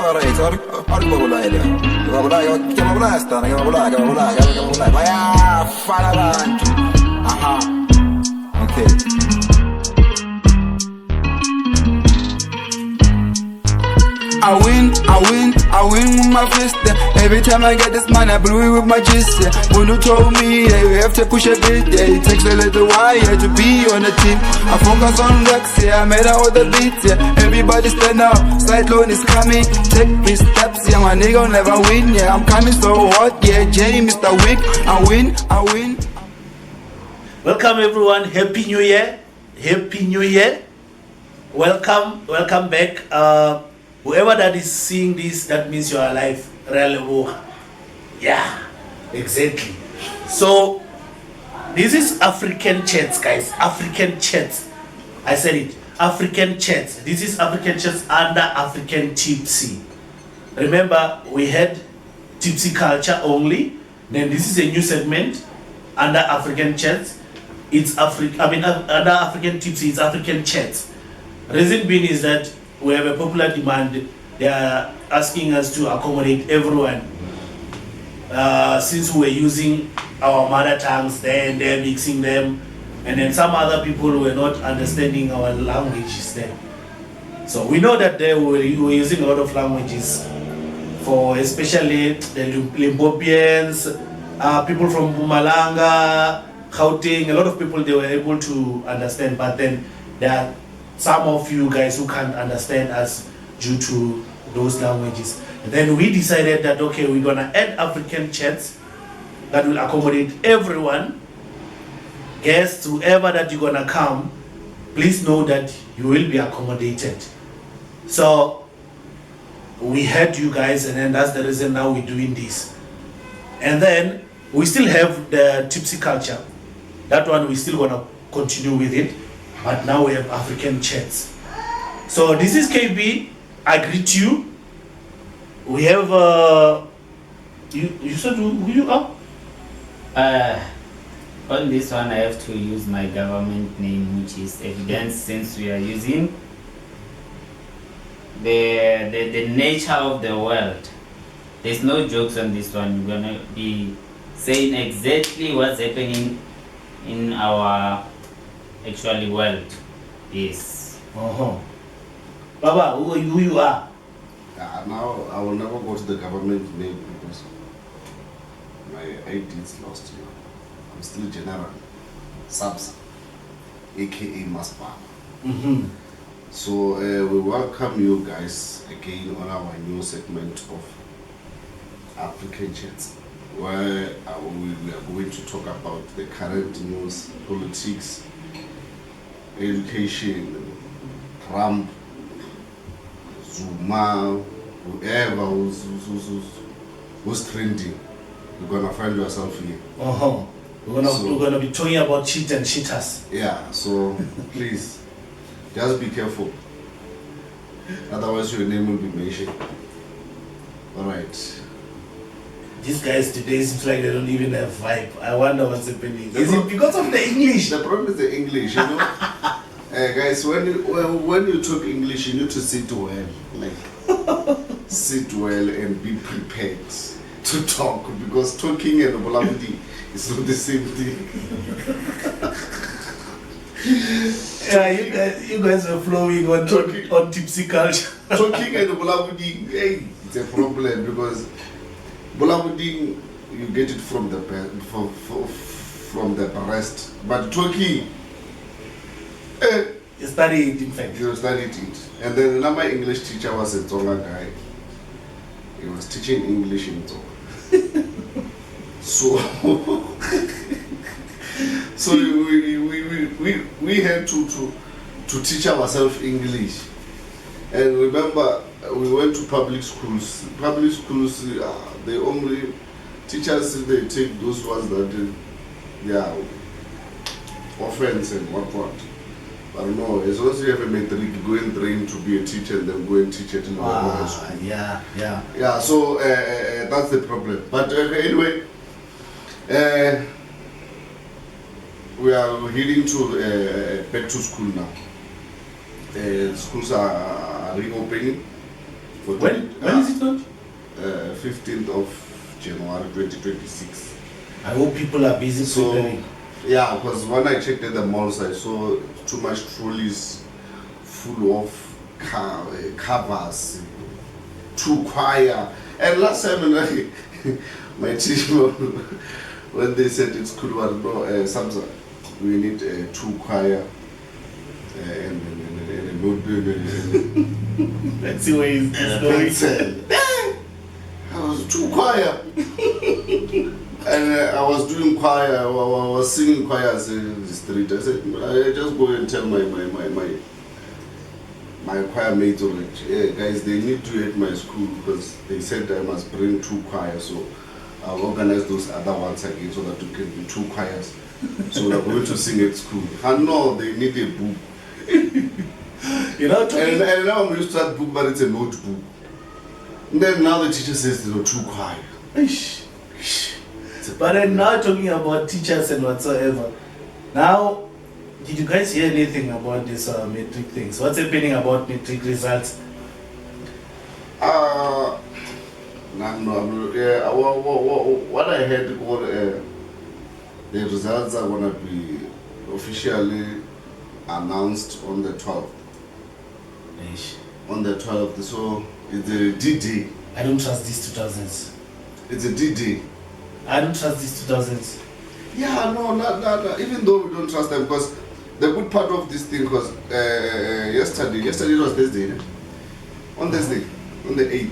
I win with my fist. Every time I get this man, I blew it with my gist. When you told me, yeah, you have to push a bit, yeah, it takes a little while, yeah, to be on the team. I focus on Rex, yeah, I made out all the beats, yeah. Everybody stand up, side loan is coming. Take 3 steps, yeah, my nigga never win, yeah. I'm coming so hot, yeah, J, Mr. Wick. I win. Welcome everyone, Happy New Year. Happy New Year. Welcome back. Whoever that is seeing this, that means you are alive. Yeah, exactly. So this is African Chats, guys. African Chats. I said it. African Chats. This is African Chats under African Tipsy. Remember, we had Tipsy Culture only. Then this is a new segment under African Chats. It's under African Tipsy, it's African Chats. Reason being is that we have a popular demand. They are asking us to accommodate everyone. Since we're using our mother tongues, then they're mixing them, and then some other people were not understanding our languages then. So we know that they were using a lot of languages for especially the Limpopians, people from Mpumalanga, Gauteng, a lot of people they were able to understand, but then there are some of you guys who can't understand us due to those languages. And then we decided that okay, we're gonna add African Chats that will accommodate everyone. Guests, whoever that you're gonna come, please know that you will be accommodated. So we heard you guys, and then that's the reason now we're doing this. And then we still have the Tipsy Culture. That one we still gonna continue with it. But now we have African Chats. So this is KB. I greet you. We have you said who you are? On this one I have to use my government name, which is evidence, since we are using the nature of the world. There's no jokes on this one. We're gonna be saying exactly what's happening in our actually world. Yes. Baba, who you are? Now I will never go to the government name because my ID is lost. You know. I'm still General Subs, aka Maspa. So we welcome you guys again on our new segment of African Chats, where we are going to talk about the current news, politics, education, Trump, Zuma, whoever who's trending. You're gonna find yourself here. We're gonna be talking about cheat and cheaters. Yeah, so please just be careful. Otherwise your name will be mentioned. Alright. These guys today seems like they don't even have vibe. I wonder what's happening. Is it because of the English? The problem is the English, you know. Guys, when you talk English, you need to sit well, sit well and be prepared to talk, because talking and Bolabudi is not the same thing. Yeah, you guys are flowing on Tipsy Culture. Talking and Bolabudi, hey, it's a problem, because Bolabudi you get it from the breast, but talking. You studied it, in fact. You studied it. And then my English teacher was a Tonga guy. He was teaching English in Tonga. So we had to teach ourselves English. And remember, we went to public schools. Public schools, they only teachers, they take those ones that offense and what. I don't know, as long as you have a matric, go and train to be a teacher and then go and teach it in the high school. Yeah, so that's the problem. But anyway, we are heading to back to school now. Schools are reopening When is it not? 15th of January 2026. I hope people are busy preparing. Yeah, because when I checked at the malls, I saw too much trolleys full of covers, too choir. And last time, my teacher, when they said it's cool, Samsung, we need two choir and a notebook. Let's see where is the story. I was too choir. And I was doing choir, I was singing choir in the street. I said, I just go and tell my choir mates already, hey, guys, they need to at my school because they said I must bring two choirs. So I'll organize those other ones again so that we can do two choirs. So we're going to sing at school. And no, they need a book. You know, and now I'm used to that book, but it's a notebook. And then now the teacher says there are two choir. But I'm now talking about teachers and whatsoever. Now, did you guys hear anything about this matric things? What's happening about matric results? No. Yeah, what I heard, the results are going to be officially announced on the 12th. On the 12th, so it's a D-Day. I don't trust these 2000s. It's a D-Day. I don't trust these 2000s. Yeah, no, even though we don't trust them, because the good part of this thing was yesterday it was Thursday, on Thursday, on the 8th,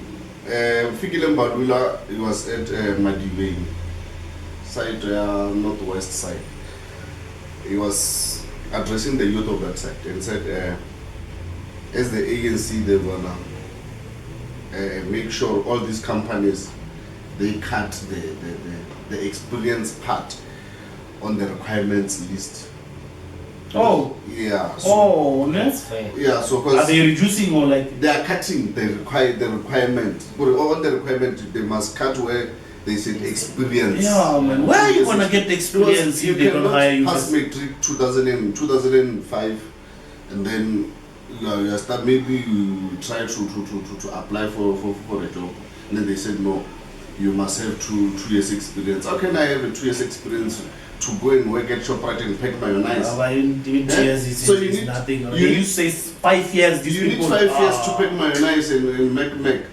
Fikile Mbadula, it was at Madiwe side, northwest side. He was addressing the youth of that side and said, as the ANC, they're gonna make sure all these companies, they cut the experience part on the requirements list. Oh. Yeah. So, that's fair. Yeah, so are they reducing or like? They are cutting the requirement. But on the requirement, they must cut where they said experience. Yeah, man. Where are you gonna get the experience if they don't hire you? Pass matric 2005, and then you start, maybe you try to apply for a job, and then they said no, you must have two years experience. How can I have a 2 years experience to go and work at Shoprite and pack mayonnaise? In 2 years is nothing. You say 5 years. You need 5 years to pack mayonnaise and make.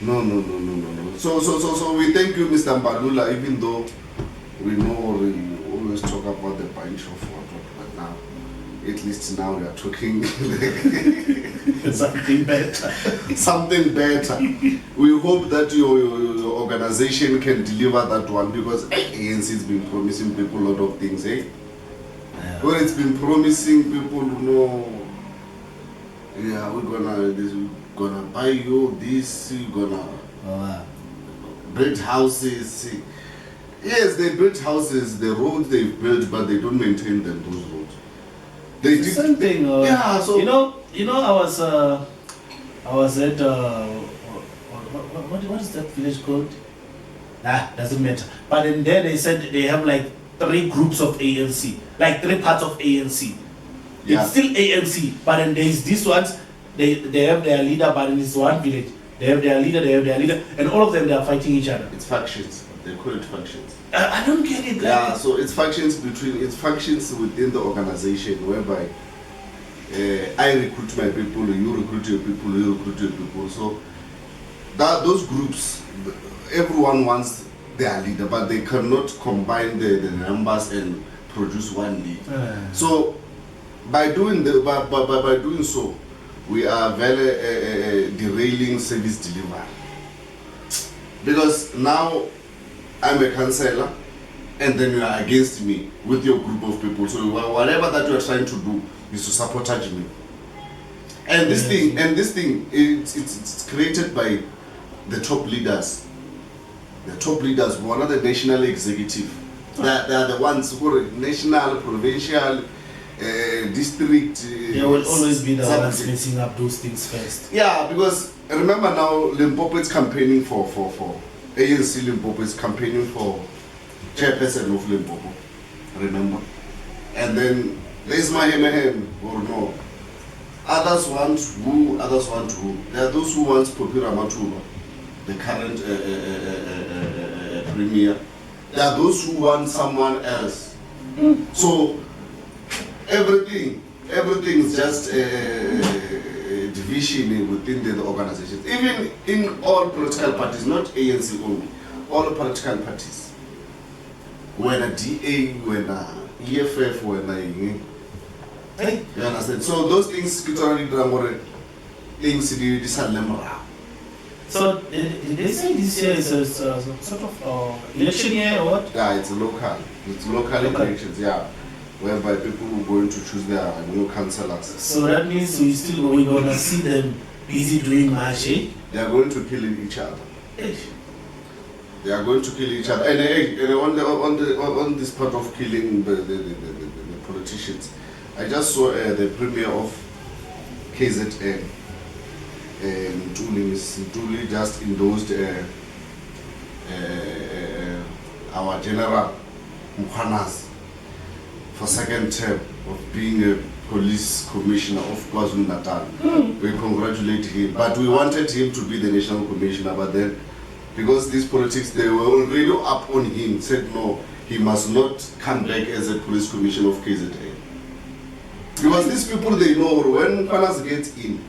No. So we thank you, Mr. Mbalula, even though we know we always talk about the bunch of what, but now, at least now we are talking something better. Something better. We hope that your organization can deliver that one, because ANC has been promising people a lot of things, eh? Yeah. Well, it's been promising people, yeah, we're gonna buy you this, we're gonna build houses. Yes, they build houses, the roads they've built, but they don't maintain them, those roads. They did the same thing. Yeah, so you know, I was at what is that village called? Doesn't matter. But in there they said they have like 3 groups of ANC, like 3 parts of ANC. Yeah. It's still ANC, but then there's this ones. They have their leader, but in this one village, they have their leader, and all of them, they are fighting each other. It's factions. They call it factions. I don't get it. Yeah, so it's factions within the organization, whereby I recruit my people, you recruit your people, you recruit your people. So those groups, everyone wants their leader, but they cannot combine the numbers and produce one leader. So by doing so, we are very derailing service delivery, because now I'm a councillor and then you are against me with your group of people. So whatever that you are trying to do is to sabotage me. And this thing, it's created by the top leaders. The top leaders, one of the national executive. They are the ones who are national, provincial, district. They will always be the ones messing up those things first. Yeah, because remember now, Limpopo is campaigning for ANC. Limpopo is campaigning for chairperson of Limpopo. Remember, and then there's my or no. Others want who, others want who. There are those who want Popira Matuba, the current premier. There are those who want someone else. So everything is just a division within the organizations. Even in all political parties, not ANC only, all political parties. When a DA, when a EFF, when a you understand? So those things things So did they say this year is a sort of election year or what? yeah, it's local. It's local elections, yeah. Whereby people are going to choose their new councillors. So that means we're gonna see them busy doing march, eh? They are going to kill each other. They are going to kill each other. And on this part of killing the politicians, I just saw the premiere of KZN. Ntuli just endorsed our General Mukhanas for second term of being a police commissioner of KwaZulu-Natal. We congratulate him, but we wanted him to be the national commissioner, but then because these politics, they were already up on him, said no, he must not come back as a police commissioner of KZN. Because these people, they know when Mukhanas gets in,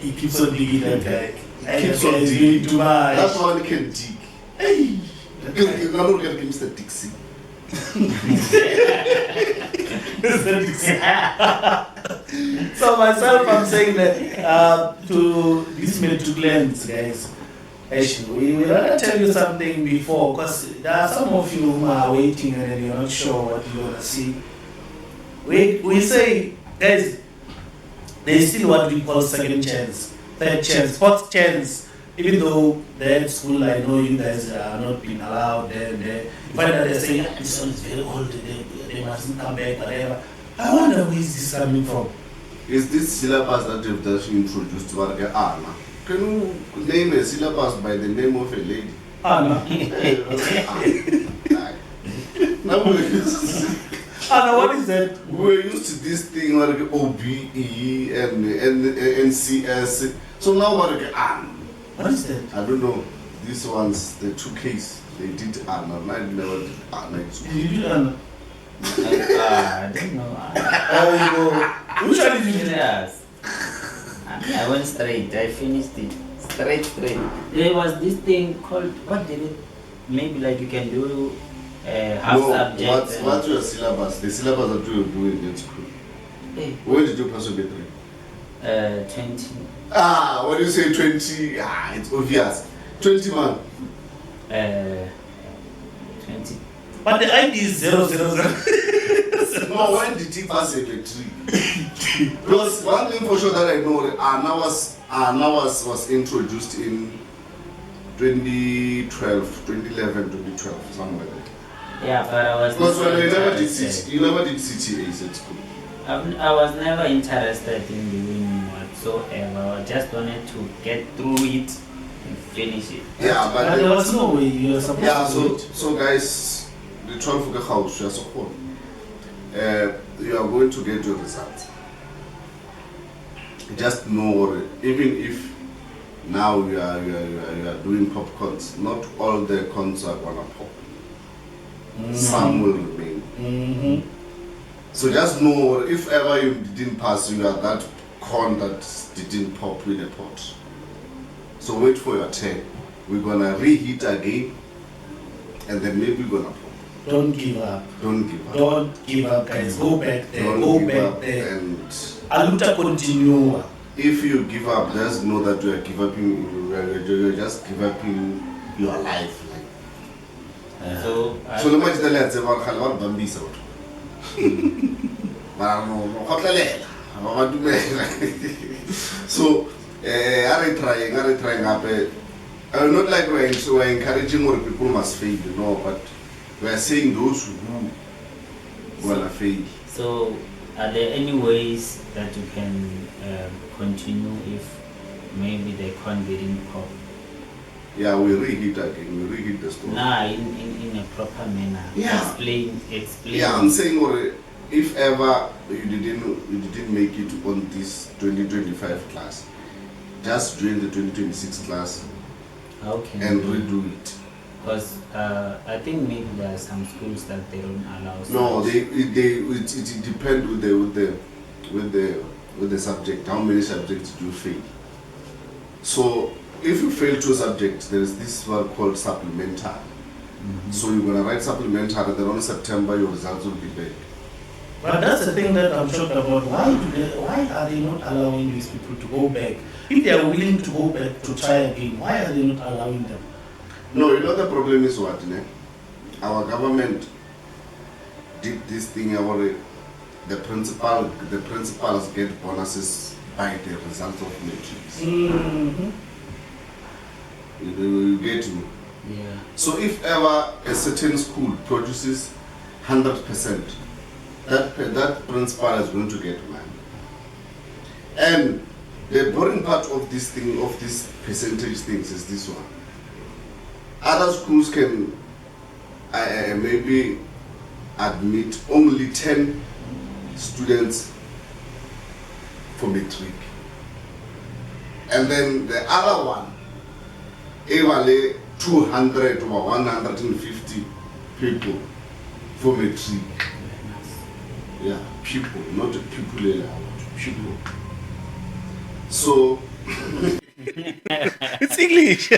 he keeps on digging that guy. He keeps on digging too much. That one can dig. Hey! You're not going to Mr. Dixie. So myself, I'm saying that to these Matriculants, guys, actually, we want to tell you something before, because there are some of you who are waiting and you're not sure what you're going to see. We say, guys, there's still what we call second chance, third chance, fourth chance. Even though that school, I know you guys are not being allowed there. You find that they say, yeah, this one is very old, they mustn't come back, whatever. I wonder where is this coming from? Is this syllabus that you've just introduced to Anna? Can you name a syllabus by the name of a lady? Anna. Anna, what is that? We're used to this thing like OBE and NCS. So now what Anna? What is that? I don't know. These ones, the two cases, they did Anna. I never did Anna. Did you do Anna? I don't know. Oh, which one did you do? Yes. I went straight. I finished it. Straight. There was this thing called, what did it? Maybe like you can do half subject. What's your syllabus? The syllabus that you were doing in school. Hey. When did you pass your grade? 20. When you say 20, it's obvious. 20 man. 20. But the ID is 000. No, when did he pass a matric? Because one thing for sure that I know, Anna was introduced in 2012, 2011, 2012, something like that. Yeah, but I was. Because when you never did CTAs at school. I was never interested in doing whatsoever. I just wanted to get through it and finish it. Yeah, but there was no way you were supposed to do it. So guys, the 12 of house, you are so you are going to get your results. Just know, even if now you are doing popcorns, not all the cons are gonna pop. Some will remain. So just know, if ever you didn't pass, you are that corn that didn't pop in a pot. So wait for your turn. We're gonna reheat again, and then maybe we're gonna pop. Don't give up. Don't give up. Don't give up, guys. Go back there. Don't Go give back up. there. And Aluta continua. if you give up, just know that you are giving up. You're just giving up your life. So So much the let's say what bambisa. So are trying up. Not like we're encouraging more people must fail, you know, but we're saying those who will fail. So are there any ways that you can continue if maybe the con didn't pop? Yeah, we reheat again. We reheat the story. Nah, in a proper manner. Yeah. Explain. Yeah, I'm saying if ever you didn't make it on this 2025 class, just join the 2026 class Okay. and redo it. Because I think maybe there are some schools that they don't allow. No, such. it depends with the subject. How many subjects do you fail? So if you fail 2 subjects, there is this one called supplementary. So you're gonna write supplementary, then on September your results will be back. But that's the thing that I'm shocked about. Why are they not allowing these people to go back? If they are willing to go back to try again, why are they not allowing them? No, you know the problem is what, né? Our government did this thing about the principals get bonuses by the result of matrix. You get me? Yeah. So if ever a certain school produces 100%, that principal is going to get money. And the boring part of this thing, of this percentage things, is this one. Other schools can maybe admit only 10 students for matric, and then the other one, equally 200 or 150 people for matric. Yeah, people, not people, people. So It's English.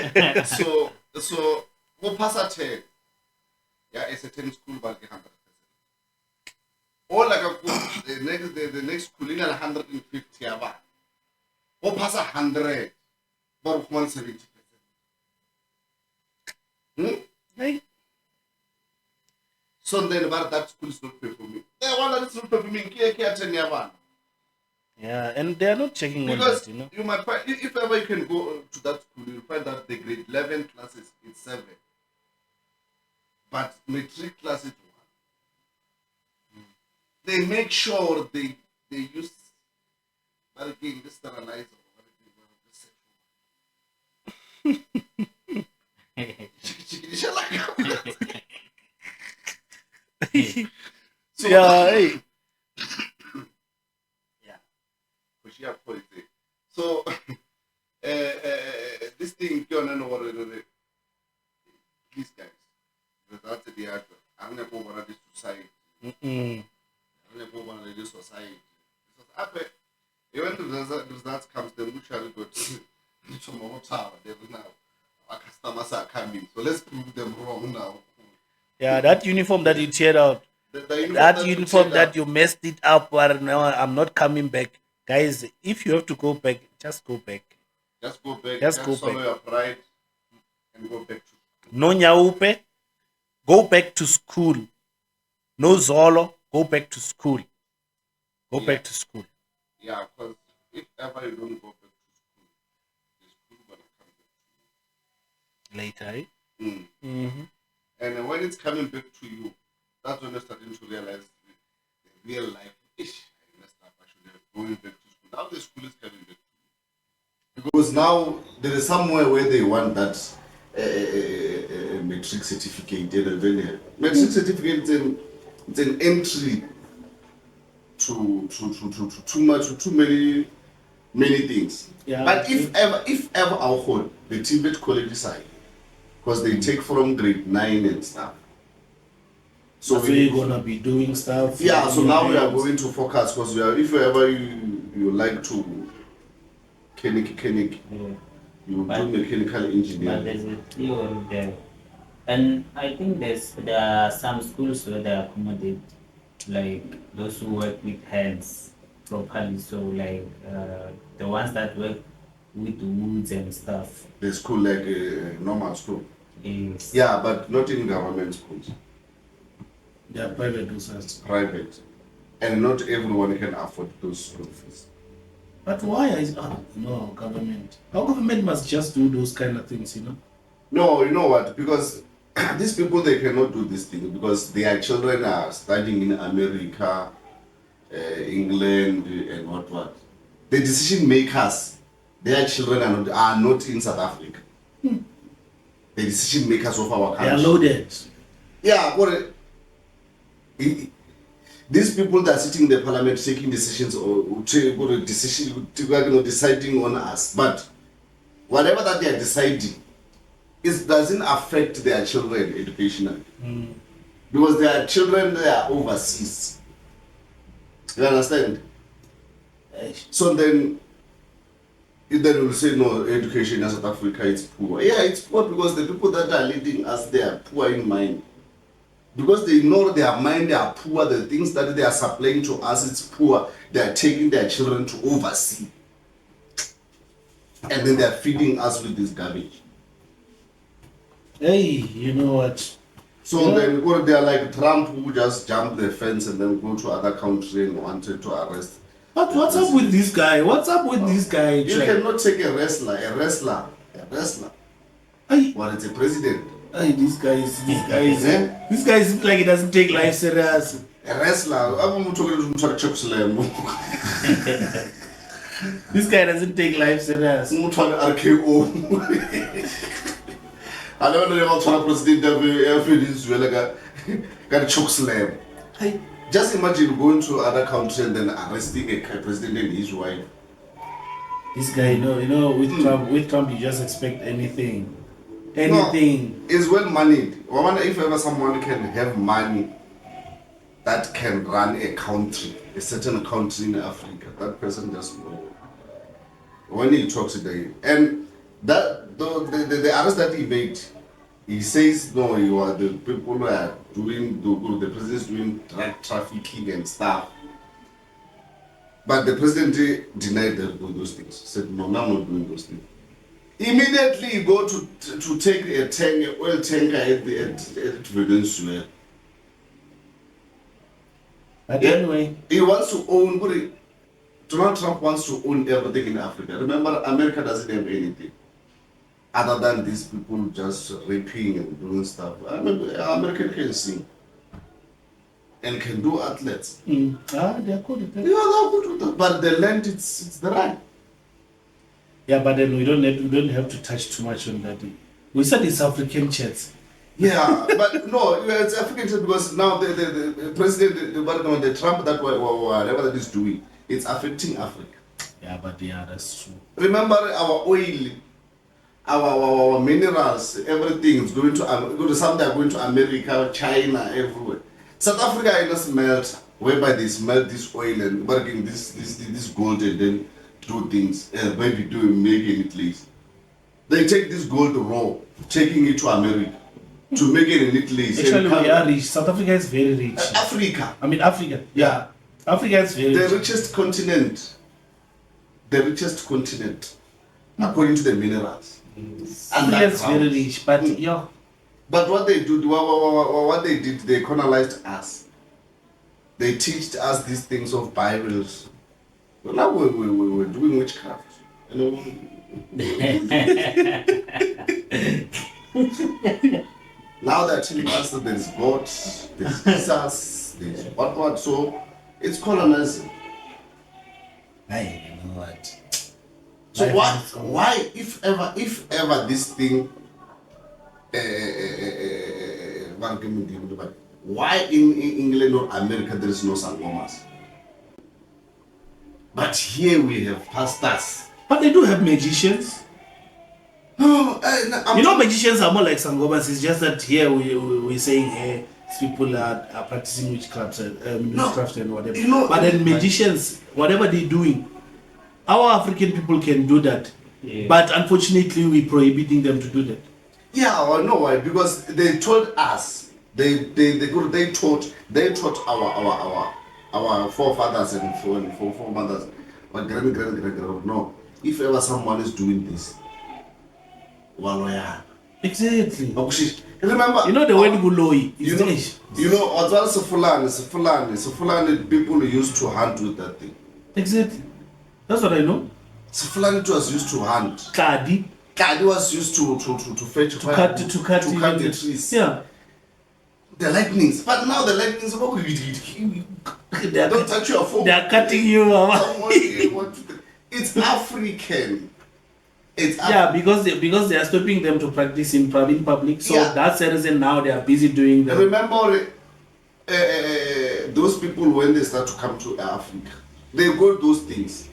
so go pass a 10. Yeah, it's a 10 school but 100%. Or like the next school in 150 about. Go pass 100 but 170%. Hey. So then about that school is not performing. The one that is not performing, Yeah, and they are not checking on because that, you know. you might find, if ever you can go to that school, you'll find that the grade 11 classes is 7. But matric class is 1. They make sure they use again this sterilizer so, Yeah, hey. So this thing these guys, that's the actor. I'm gonna go over this society. I'm gonna go over this society. Even the results comes, the mutual got now. Our customers are coming, so let's prove them wrong now. Yeah, that uniform that you teared out, that uniform that you messed it up, or no, I'm not coming back. Guys, if you have to go back, just go back. Just go back. Just go swallow back. your pride and go back to No nyaupe, go back to school. No zolo, go back to school. Go Yeah. back to school. yeah, because if ever you don't go back to school, the school gonna come back. Later, eh? Mm. And when it's coming back to you, that's when you're starting to realize the real life. I messed up. I should have going back to school. Now the school is coming back to you. Because now there is somewhere where they want that matric certificate. Matric certificate it's an entry to too many things. Yeah, But if ever our whole the Tibet college side, because they take from grade 9 and stuff. So we're gonna be doing stuff. Yeah, so now we are going to focus because if ever you like to mechanic, you But- do mechanical But engineering. there's a theory there. And I think there are some schools where they accommodate like those who work with hands properly. So like the ones that work with woods and stuff. The school like a normal school. Is Yeah, but not in government schools, They are private users. private, and not everyone can afford those school fees. But why is no government? Our government must just do those kind of things, you know. No, you know what? Because these people they cannot do this thing because their children are studying in America, England, and what. The decision makers, their children are not in South Africa. The decision makers of our They are country. loaded. Yeah, These people that are sitting in the parliament taking decisions or deciding on us, but whatever that they are deciding, it doesn't affect their children educationally. Because their children, they are overseas. You understand? So then we'll say, no, education in South Africa is poor. Yeah, it's poor because the people that are leading us, they are poor in mind. Because they know their mind, they are poor, the things that they are supplying to us, it's poor. They are taking their children to overseas. And then they are feeding us with this garbage. Hey, you know what? So then they are like Trump, who just jumped the fence and then go to other country and wanted to arrest. But what's up with this guy? What's up with this guy? You cannot take a wrestler. Hey. What, it's a president? Hey, this guy is like he doesn't take life serious. A wrestler. This guy doesn't take life serious. RKO. I don't know if president got a choke slam. Hey. Just imagine going to other country and then arresting a president and his wife. This guy, you know, with Trump, you just expect anything. No, it's well moneyed. I wonder if ever someone can have money that can run a country, a certain country in Africa. That person just knows. When he talks today, and that the arrest that he made, he says no, you are the people who are doing the president is doing drug trafficking and stuff. But the president denied those things. Said no, I'm not doing those things. Immediately he go to take a oil tanker at Venezuela. But anyway, he wants to own. Donald Trump wants to own everything in Africa. Remember, America doesn't have anything other than these people just raping and doing stuff. I mean, American can sing and can do athletes. they're good. Yeah, they're good with that. But the land, it's the right. Yeah, but then we don't have to touch too much on that. We said it's AfricanChats. Yeah, but no, it's AfricanChats because now the president, the Trump, that whatever that is doing, it's affecting Africa. Yeah, but yeah, that's true. Remember our oil, our minerals, everything is going to some they are going to America, China, everywhere. South Africa is a smelt whereby they smelt this oil and working this gold and then do things, maybe making it lace. They take this gold raw, taking it to America to make it in Italy. Actually, we are rich. South Africa is very rich. Africa. I mean, Africa. Yeah. Africa is very the rich. richest continent. The richest continent, according to the minerals. Africa is very rich, but yeah. But what they do, what they did, they colonized us. They teach us these things of Bibles. Well, now we're doing witchcraft. You know? Now they're telling us that there's God, there's Jesus, there's what. So it's colonizing. Hey, you know what? So why, if ever this thing, why in England or America there is no sangomas? But here we have pastors. But they do have magicians. No, magicians are more like sangomas. It's just that here we're saying hey, people are practicing witchcraft and whatever. But then magicians, whatever they're doing, our African people can do that. Yeah. But unfortunately, we're prohibiting them to do that. Yeah, I know why. Because they told us, they taught our forefathers and foremothers, but grand, no. If ever someone is doing this, exactly. Remember, the word Guloi. You know, as well as Fulani people used to hunt with that thing. Exactly. That's what I know. Fulani was used to hunt. Kadi was used to fetch fire. To cut the trees. Yeah. The lightnings. But now the lightnings, don't touch your phone. They are cutting you. It's African. Because they are stopping them to practice in public. So that's the reason now they are busy doing that. Remember, those people, when they start to come to Africa, they got those things.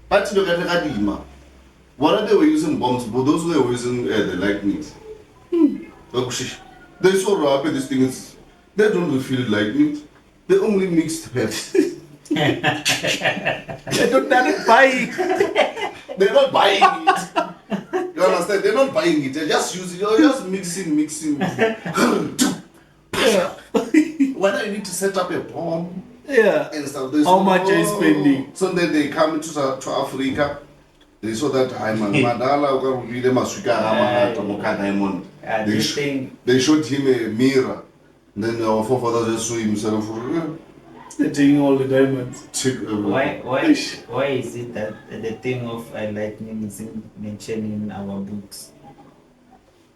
But look at the Kadima. What are they were using bombs? But those who were using the lightnings. They so rapid these things. They don't feel like meat. They only mixed herbs. They don't buy it. They're not buying it. You understand? They're not buying it. They're just using. You're just mixing. Whether you need to set up a bomb. Yeah. And stuff. How much are you spending? So then they come to Africa. They saw that Madala diamond. They showed him a mirror. Then our forefathers just saw himself. They're taking all the diamonds. Why is it that the thing of lightning is mentioned in our books?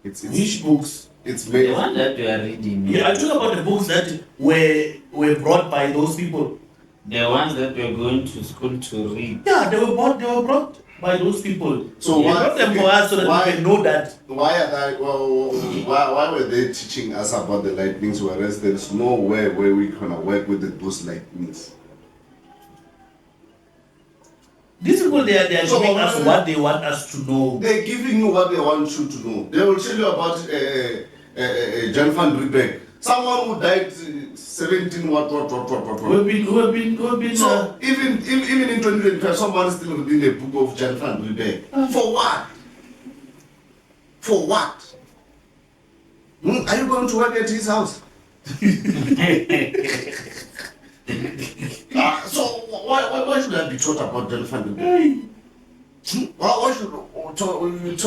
Which books? It's The one that we are reading. Yeah, I'm talking about the books that were brought by those people. The ones that we're going to school to read. Yeah, they were brought by those people. So they brought them for us so that we can know that. Why were they teaching us about the lightnings, whereas there's nowhere where we gonna work with those lightnings? These people, they are giving us what they want us to know. They're giving you what they want you to know. They will tell you about John van Riebeck, someone who died 17 what. We've been. So even in 2025, someone is still reading a book of John van Riebeck. For what? For what? Are you going to work at his house? So why should I be taught about John van Riebeck? Why should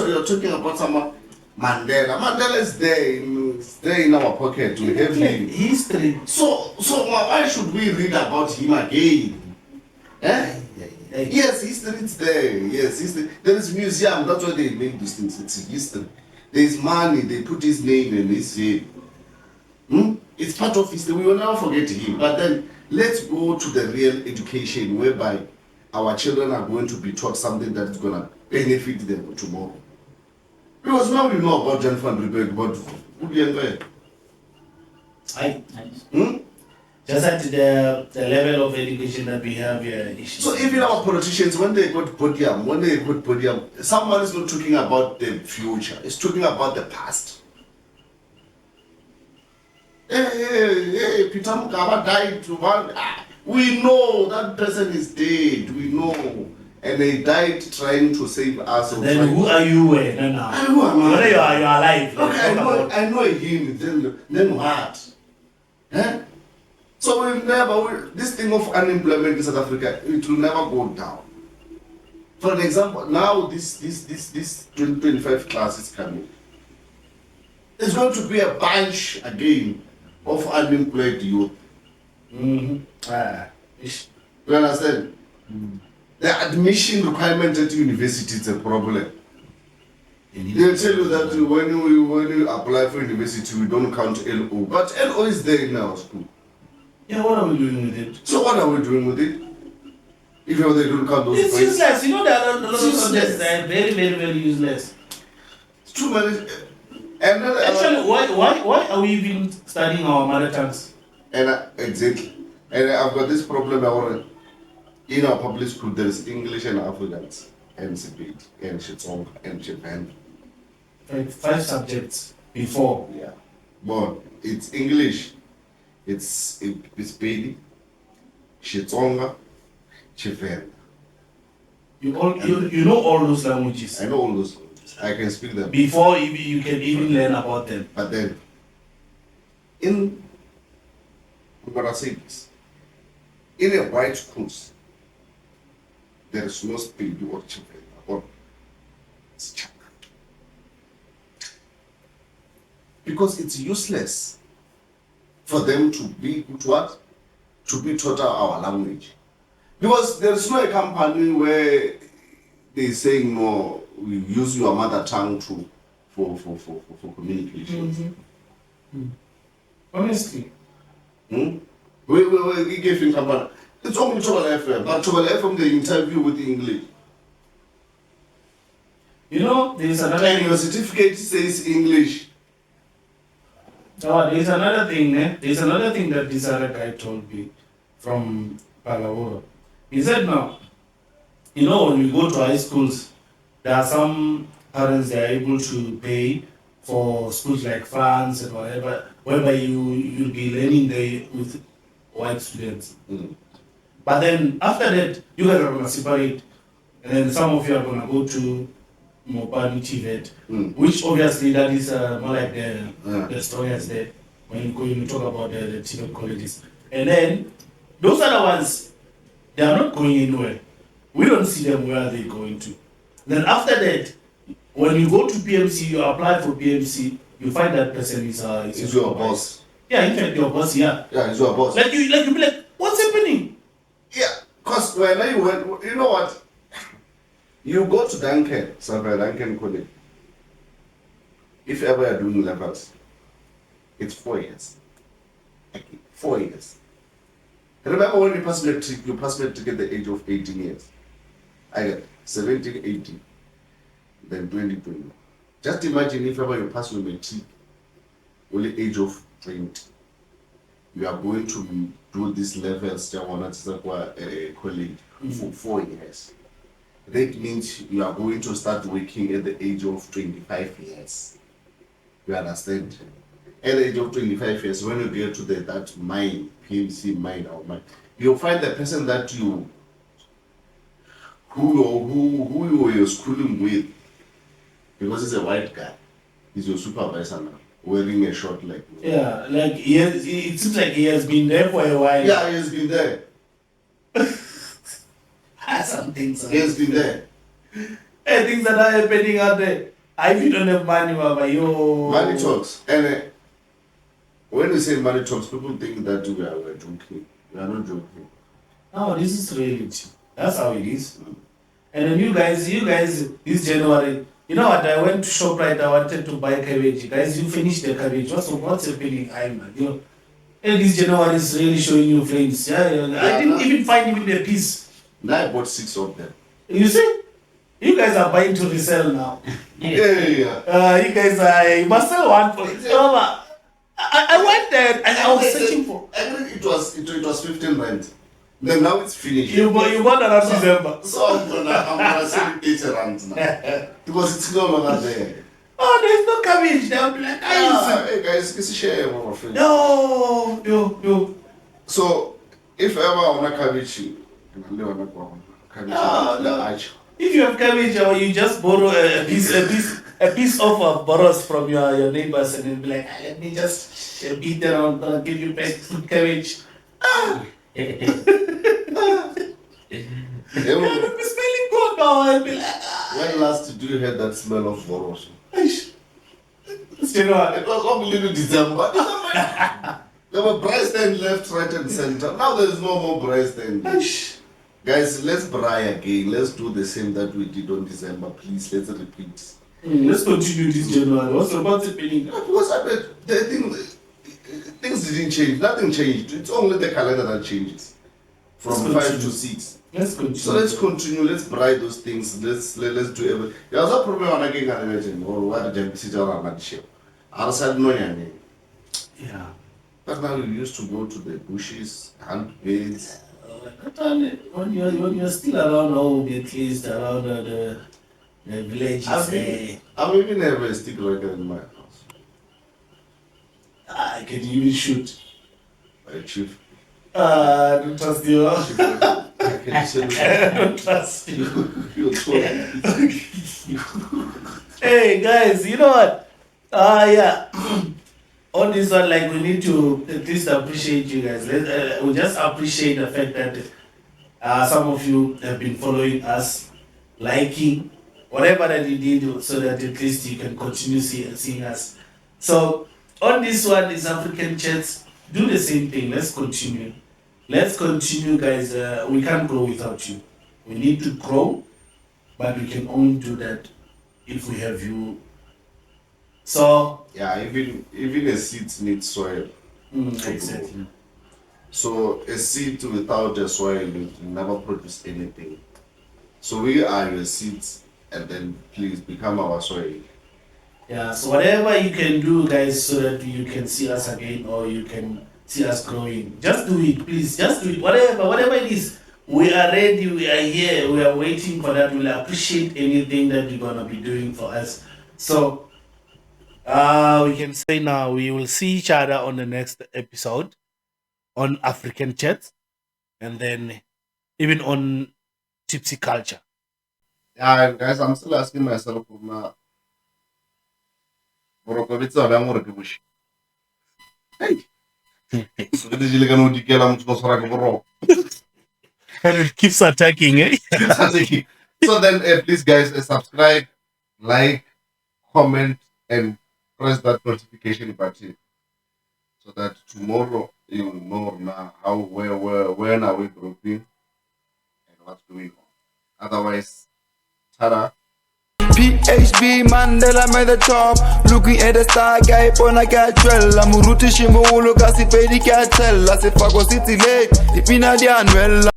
you're talking about someone? Mandela is there in our pocket. We have him. History. So why should we read about him again? Yes, history is there. Yes, history. There is museum. That's why they make these things. It's history. There is money. They put his name and his name. It's part of history. We will never forget him. But then let's go to the real education, whereby our children are going to be taught something that is going to benefit them tomorrow. Because now we know about John van Riebeck, but who do you know? Just at the level of education that we have here. So even our politicians, when they got podium, someone is not talking about the future. It's talking about the past. Hey, Peter Mugaba died. We know that person is dead. We know. And they died trying to save us. Then who are you now? Who am I? Whether you are alive. Okay, I know him. Then what? So this thing of unemployment in South Africa, it will never go down. For an example, now this 2025 class is coming. There's going to be a bunch again of unemployed youth. You understand? The admission requirement at university is a problem. They'll tell you that when you apply for university, we don't count LO. But LO is there in our school. Yeah, what are we doing with it? So what are we doing with it? If they don't count those it's points. Useless. You know there are a lot of subjects that are very, very, very useless. It's too many. And then, actually, why are we even studying our mother tongues? Exactly. And I've got this problem already. In our public school, there is English and Afrikaans, and Sibit, and Xitsonga, and Japan. 5 subjects before. Yeah. But it's English, it's Pedi, Xitsonga, Japan. You know all those languages. I know all those languages. I can speak them. Before you can even learn about them. But then, I'm gonna say this. In a white schools, there is no Pedi or Japan. Or it's China. Because it's useless for them to be taught our language. Because there is no company where they saying no, we use your mother tongue for communication. Honestly. We gave in company. It's only Trouble FM, but Trouble FM they interview with the English. You know, there is another. And your certificate says English. Oh, there's another thing, There's another thing that this other guy told me from Palaworo. He said, no, when we go to high schools, there are some parents that are able to pay for schools like France and whatever, whereby you'll be learning there with white students. But then after that, you guys are gonna separate, and then some of you are gonna go to Mopani TVET, which obviously that is more like the story as there when you talk about the TVET colleges. And then those other ones, they are not going anywhere. We don't see them where they're going to. Then after that, when you go to PMC, you apply for PMC, you find that person is your boss. Yeah, in fact, your boss, yeah. Yeah, he's your boss. Like you be like, what's happening? Yeah, because when I went, you know what? You go to Duncan College. If ever you're doing levels, it's 4 years. 4 years. Remember when you pass matric at the age of 18 years. I get 17, 18, then 20. Just imagine if ever you pass your matric only age of 20. You are going to do these levels college for 4 years. That means you are going to start working at the age of 25 years. You understand? At the age of 25 years, when you get to that mine, PMC mine, you'll find the person that who you were schooling with, because he's a white guy, he's your supervisor now, wearing a short leg. Yeah, like it seems like he has been there for a while. Yeah, he has been there. Some things. He has been there. Hey, things that are happening out there. If you don't have money, money talks. And when we say money talks, people think that we are joking. We are not joking. No, this is reality. That's how it is. And then you guys, this January, you know what? I went to ShopRite. I wanted to buy cabbage. Guys, you finished the cabbage. What's happening? And this January is really showing you flames. Yeah. I didn't even find even a piece. Now I bought 6 of them. You see? You guys are buying to resell now. Yeah. You guys you must sell one for it. I went there and I was searching for. I think it was 15 rand. Then now it's finished. You bought around December. So I'm gonna sell it 8 rand now. Because it's no longer there. Oh, there's no cabbage. They'll be like, hey guys, it's a share of our friends. Yo. So if ever I want a cabbage, if you have cabbage or you just borrow a piece of boros from your neighbors and then be like, let me just beat around, give you back cabbage. It would be smelling good now. I'll be like, when last did you hear that smell of boros? It was only December. There were braai stand left, right, and center. Now there's no more braai stand. Guys, let's braai again. Let's do the same that we did on December, please. Let's repeat. Let's continue this January. What's about happening? Because I bet things didn't change. Nothing changed. It's only the calendar that changes from 5 to 6. Let's continue. So let's continue. Let's braai those things. Let's do everything. There's no problem on again. I imagine. Or what the jump around that show. Outside no yani. Yeah. But now we used to go to the bushes, hunt birds. When you're still around home, at least around the villages. I've even have a stick rifle in my house. I can even shoot. By chief. I don't trust you. I don't trust you. You're Hey guys, you know what? Yeah. On this one, like, we need to at least appreciate you guys. We just appreciate the fact that some of you have been following us, liking whatever that you did, so that at least you can continue seeing us. So on this one is AfricanChats. Do the same thing. Let's continue. Guys. We can't grow without you. We need to grow, but we can only do that if we have you. So yeah, even a seed needs soil. Exactly. So a seed without a soil will never produce anything. So we are your seeds, and then please become our soil. Yeah, so whatever you can do, guys, so that you can see us again or you can see us growing, just do it, please. Just do it. Whatever it is, we are ready. We are here. We are waiting for that. We'll appreciate anything that you're gonna be doing for us. So, we can say now we will see each other on the next episode on African Chats, and then even on Tipsy Culture. Yeah, guys, I'm still asking myself now. Hey. And it keeps attacking, eh? So then, please, guys, subscribe, like, comment, and press that notification button so that tomorrow you will know now when are we dropping and what's going on. Otherwise, tada. PHB Mandela made the top. Looking at the star guy on a catwell. I'm Muruti Shimbo Kasi Pedi Catell. I said, Fago City Lake. Ipina Dianwell.